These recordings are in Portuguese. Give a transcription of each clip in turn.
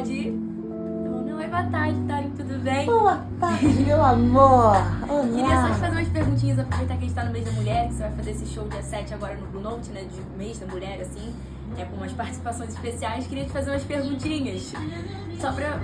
tarde. Oi, boa tarde, Tari, tudo bem? Boa tarde, meu amor. Olá. Queria só te fazer umas perguntinhas, aproveitar que a gente tá no mês da mulher, que você vai fazer esse show dia 7 agora no Blue Note, né, de mês da mulher, assim, com umas participações especiais. Queria te fazer umas perguntinhas, só pra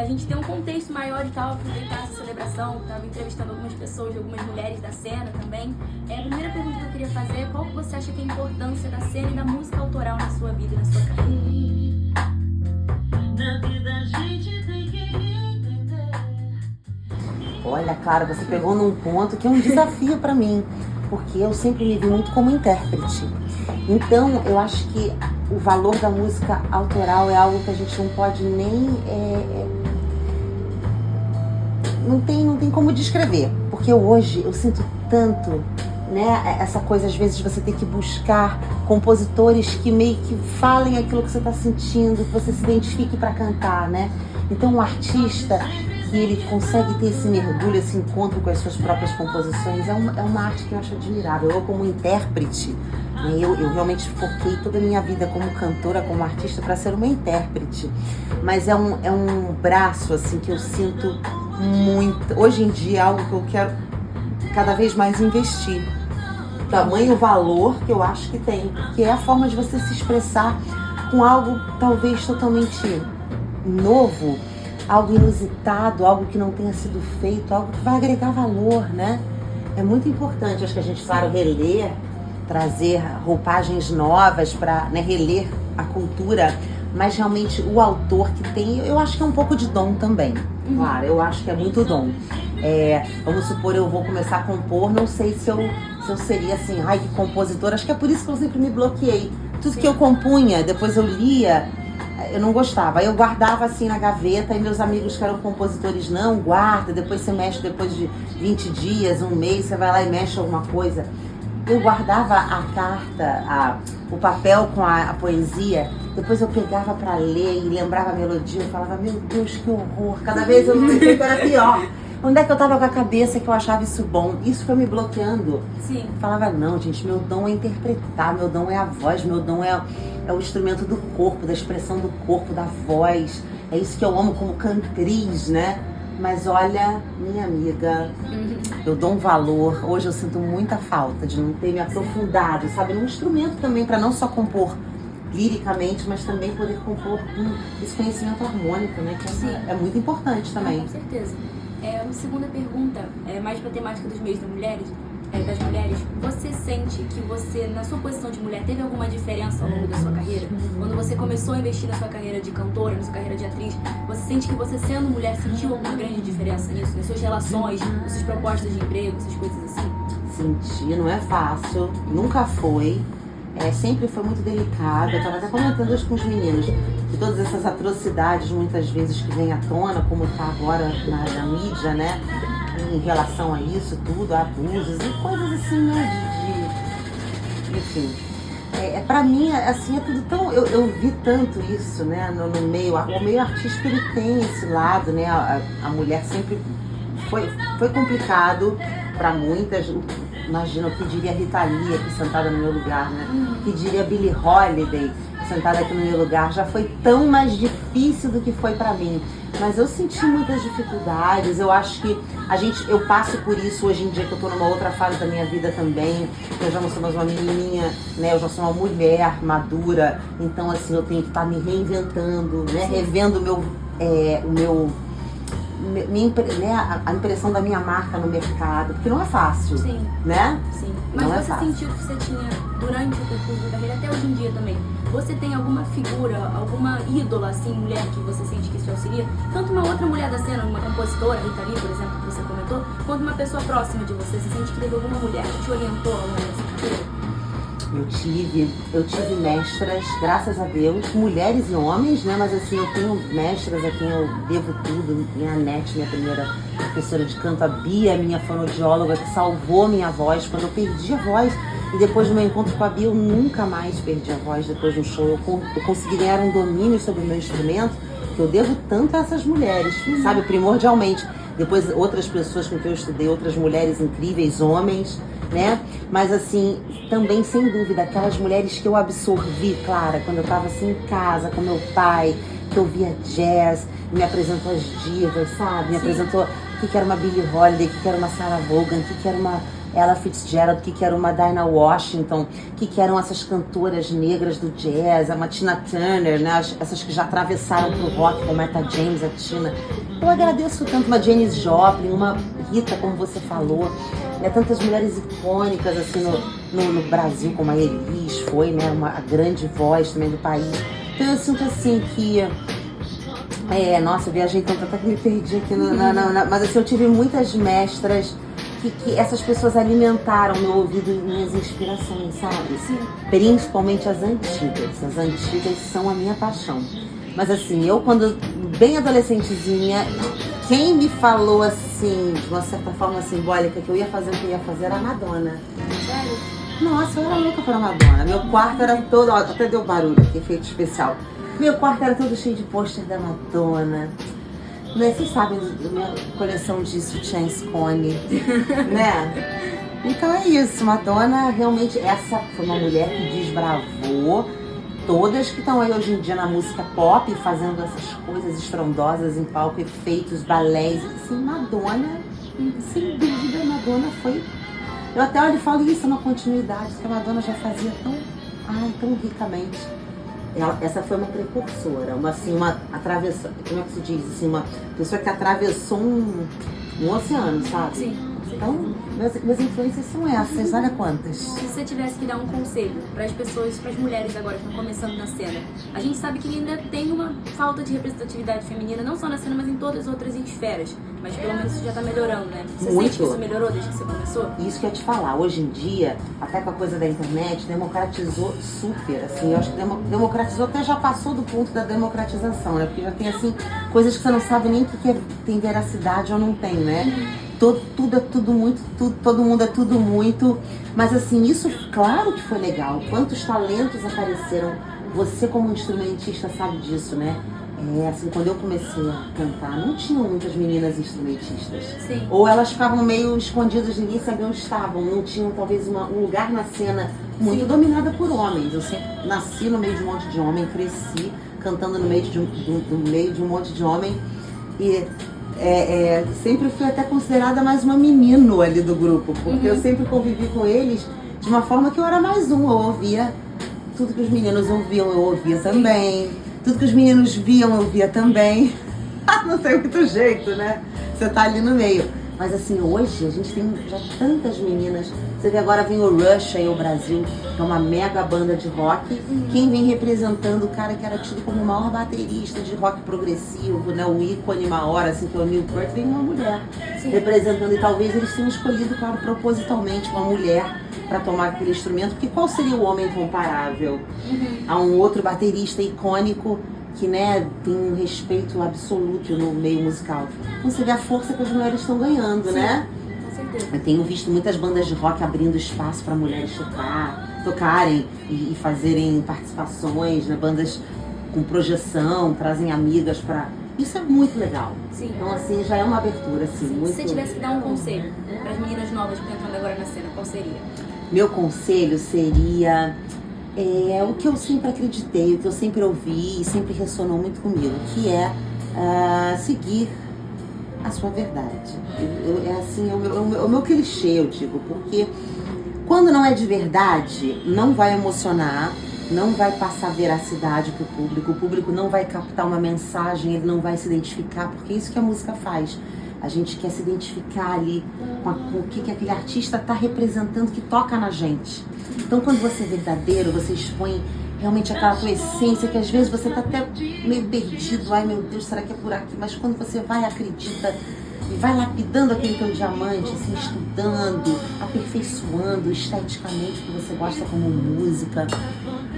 a gente ter um contexto maior e tal, aproveitar essa celebração. Tava entrevistando algumas pessoas, algumas mulheres da cena também. A primeira pergunta que eu queria fazer é qual que você acha que é a importância da cena e da música autoral na sua vida e na sua carreira? Na vida a gente tem que entender. Olha, Clara, você pegou num ponto que é um desafio pra mim, porque eu sempre me vi muito como intérprete. Então, eu acho que o valor da música autoral é algo que a gente não pode nem... Não tem como descrever, porque hoje eu sinto tanto, né, essa coisa, às vezes, de você ter que buscar compositores que meio que falem aquilo que você está sentindo, que você se identifique para cantar, né? Então, um artista que ele consegue ter esse mergulho, esse encontro com as suas próprias composições, é uma arte que eu acho admirável. Eu, como intérprete, né, eu realmente foquei toda a minha vida como cantora, como artista, para ser uma intérprete. Mas é um braço, assim, que eu sinto muito... Hoje em dia é algo que eu quero cada vez mais investir. Tamanho valor que eu acho que tem, porque é a forma de você se expressar com algo talvez totalmente novo, algo inusitado, algo que não tenha sido feito, algo que vai agregar valor, né? É muito importante, acho que a gente, claro, reler, trazer roupagens novas para, né, reler a cultura, mas realmente o autor que tem, eu acho que é um pouco de dom também. Claro, eu acho que é muito dom. Vamos supor, eu vou começar a compor, não sei se eu seria assim, ai, que compositora. Acho que é por isso que eu sempre me bloqueei. Tudo que eu compunha, depois eu lia, eu não gostava. Aí eu guardava assim na gaveta, e meus amigos que eram compositores, não, guarda, depois você mexe depois de 20 dias, um mês, você vai lá e mexe alguma coisa. Eu guardava a carta, o papel com a poesia, depois eu pegava pra ler e lembrava a melodia, eu falava, meu Deus, que horror, cada vez eu pensei que era pior. Onde é que eu tava com a cabeça que eu achava isso bom? Isso foi me bloqueando. Sim. Eu falava, não, gente, meu dom é interpretar, meu dom é a voz, meu dom é o instrumento do corpo, da expressão do corpo, da voz. É isso que eu amo como cantriz, né? Mas olha, minha amiga, eu dou um valor. Hoje eu sinto muita falta de não ter me aprofundado, sabe? Num instrumento também, para não só compor liricamente, mas também poder compor com esse conhecimento harmônico, né? Que é muito importante também. Com certeza. Uma segunda pergunta, mais para a temática dos meios das mulheres, você sente que você, na sua posição de mulher, teve alguma diferença ao longo da sua carreira? Quando você começou a investir na sua carreira de cantora, na sua carreira de atriz, você sente que você, sendo mulher, sentiu alguma grande diferença nisso? Nas suas relações, nas suas propostas de emprego, essas coisas assim? Senti, não é fácil, nunca foi. Sempre foi muito delicado. Eu estava até comentando hoje com os meninos que todas essas atrocidades, muitas vezes, que vêm à tona, como está agora na mídia, né? Em relação a isso tudo, a abusos e coisas assim, né? Enfim. Pra mim, assim, é tudo tão... Eu vi tanto isso, né? No meio... O meio artístico, ele tem esse lado, né? A mulher sempre... Foi complicado para muitas. Imagina o que diria Rita Lee aqui sentada no meu lugar, né? O que diria Billie Holiday sentada aqui no meu lugar. Já foi tão mais difícil do que foi para mim. Mas eu senti muitas dificuldades. Eu acho que eu passo por isso hoje em dia, que eu tô numa outra fase da minha vida também. Eu já não sou mais uma menininha, né? Eu já sou uma mulher madura. Então, assim, eu tenho que estar me reinventando, né? Revendo a impressão da minha marca no mercado, porque não é fácil. Sim. Né? Sim. Mas não você sentiu que você tinha, durante o percurso da carreira, até hoje em dia também, você tem alguma figura, alguma ídola, assim, mulher que você sente que te auxilia? Tanto uma outra mulher da cena, uma compositora, Rita Lee, por exemplo, que você comentou, quanto uma pessoa próxima de você. Você sente que teve alguma mulher que te orientou ao longo dessa carreira? Eu tive mestras, graças a Deus, mulheres e homens, né? Mas assim, eu tenho mestras a quem eu devo tudo. Minha Nete, minha primeira professora de canto, a Bia, minha fonoaudióloga, que salvou minha voz quando eu perdi a voz. E depois do meu encontro com a Bia, eu nunca mais perdi a voz depois do show. Eu consegui ganhar um domínio sobre o meu instrumento, que eu devo tanto a essas mulheres, sabe? Primordialmente. Depois outras pessoas com quem eu estudei, outras mulheres incríveis, homens, né? Mas assim, também sem dúvida, aquelas mulheres que eu absorvi, Clara, quando eu estava assim em casa com meu pai, que ouvia jazz, me apresentou as divas, sabe? Me apresentou o que era uma Billie Holiday, o que era uma Sarah Vaughan, o que era uma Ella Fitzgerald, o que era uma Dinah Washington, o que eram essas cantoras negras do jazz, a Tina Turner, né? Essas que já atravessaram pro rock, como a Etta James, a Tina. Eu agradeço tanto uma Janis Joplin, uma Rita, como você falou, né? Tantas mulheres icônicas assim no Brasil, como a Elis foi, né? A grande voz também do país. Então eu sinto assim que nossa, eu viajei tanto até que me perdi aqui mas assim, eu tive muitas mestras que essas pessoas alimentaram meu ouvido e minhas inspirações, sabe? Sim. Principalmente as antigas. As antigas são a minha paixão. Mas assim, eu quando bem adolescentezinha, quem me falou assim, de uma certa forma simbólica, que eu ia fazer o que eu ia fazer era a Madonna. Sério? Nossa, eu era louca pra Madonna. Meu quarto era todo, ó, até deu barulho aqui, efeito especial. Meu quarto era todo cheio de pôster da Madonna. Né? Vocês sabem da minha coleção de sutiãs Cone, né? Então é isso, Madonna realmente, essa foi uma mulher que desbravou todas que estão aí hoje em dia na música pop, fazendo essas coisas estrondosas em palco, efeitos, balés. Assim, Madonna, sem dúvida, Madonna foi... Eu até olho e falo, isso é uma continuidade, que a Madonna já fazia tão ricamente. Essa foi uma precursora, uma atravessou, como é que se diz, assim, uma pessoa que atravessou um oceano, sabe? Sim. Então, minhas influências são essas, olha quantas. Se você tivesse que dar um conselho para as pessoas, para as mulheres agora que estão começando na cena, a gente sabe que ainda tem uma falta de representatividade feminina, não só na cena, mas em todas as outras esferas. Mas pelo menos isso já tá melhorando, né? Você sente que isso melhorou desde que você começou? Isso que eu ia te falar, hoje em dia, até com a coisa da internet, democratizou super, assim, eu acho que democratizou, até já passou do ponto da democratização, né? Porque já tem, assim, coisas que você não sabe nem o que tem veracidade ou não tem, né? Tudo é tudo muito, todo mundo é tudo muito, mas assim, isso claro que foi legal, quantos talentos apareceram, você como instrumentista sabe disso, né? Assim, quando eu comecei a cantar, não tinham muitas meninas instrumentistas. Sim. Ou elas ficavam meio escondidas, ninguém sabia onde estavam, não tinham talvez um lugar na cena muito dominada por homens. Eu sempre nasci no meio de um monte de homem, cresci cantando no meio de um monte de homem e sempre fui até considerada mais uma menino ali do grupo, porque eu sempre convivi com eles de uma forma que eu era mais um, eu ouvia tudo que os meninos ouviam, eu ouvia também. Tudo que os meninos viam, eu via também. Não tem muito jeito, né? Você tá ali no meio. Mas assim, hoje a gente tem já tantas meninas. Você vê agora vem o Rush aí ao Brasil, que é uma mega banda de rock. Quem vem representando o cara que era tido como o maior baterista de rock progressivo, né? O ícone maior, assim, que é o Neil Peart, vem uma mulher representando. E talvez eles tenham escolhido, claro, propositalmente uma mulher para tomar aquele instrumento, porque qual seria o homem comparável a um outro baterista icônico que, né, tem um respeito absoluto no meio musical? Então você vê a força que as mulheres estão ganhando, né? Com certeza. Eu tenho visto muitas bandas de rock abrindo espaço para mulheres tocarem e fazerem participações, né? Bandas com projeção, trazem amigas para... Isso é muito legal. Sim. Então, assim, já é uma abertura, assim, muito... Se você tivesse que dar um conselho para as meninas novas que estão entrando agora na cena, qual seria? Meu conselho seria o que eu sempre acreditei, o que eu sempre ouvi e sempre ressonou muito comigo, que é seguir a sua verdade. É o meu clichê, eu digo, porque quando não é de verdade, não vai emocionar, não vai passar veracidade pro público, o público não vai captar uma mensagem, ele não vai se identificar, porque é isso que a música faz. A gente quer se identificar ali com o que aquele artista está representando, que toca na gente. Então, quando você é verdadeiro, você expõe realmente aquela tua essência, que às vezes você está até meio perdido. Ai, meu Deus, será que é por aqui? Mas quando você vai, acredita e vai lapidando aquele teu diamante, assim, estudando, aperfeiçoando esteticamente o que você gosta como música,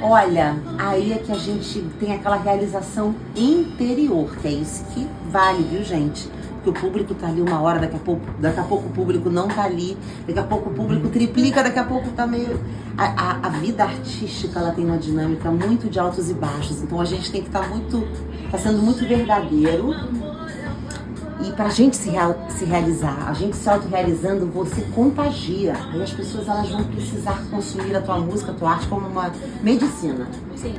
olha, aí é que a gente tem aquela realização interior, que é isso que vale, viu, gente? Porque o público tá ali uma hora, daqui a pouco o público não tá ali, daqui a pouco o público triplica, daqui a pouco tá meio... A vida artística, ela tem uma dinâmica muito de altos e baixos, então a gente tem que estar sendo muito verdadeiro E pra gente se realizar, a gente se autorrealizando, você contagia. Aí as pessoas elas vão precisar consumir a tua música, a tua arte como uma medicina. Sim.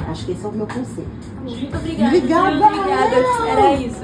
Acho que esse é o meu conselho. Muito obrigada. Obrigada. Obrigada. Era isso.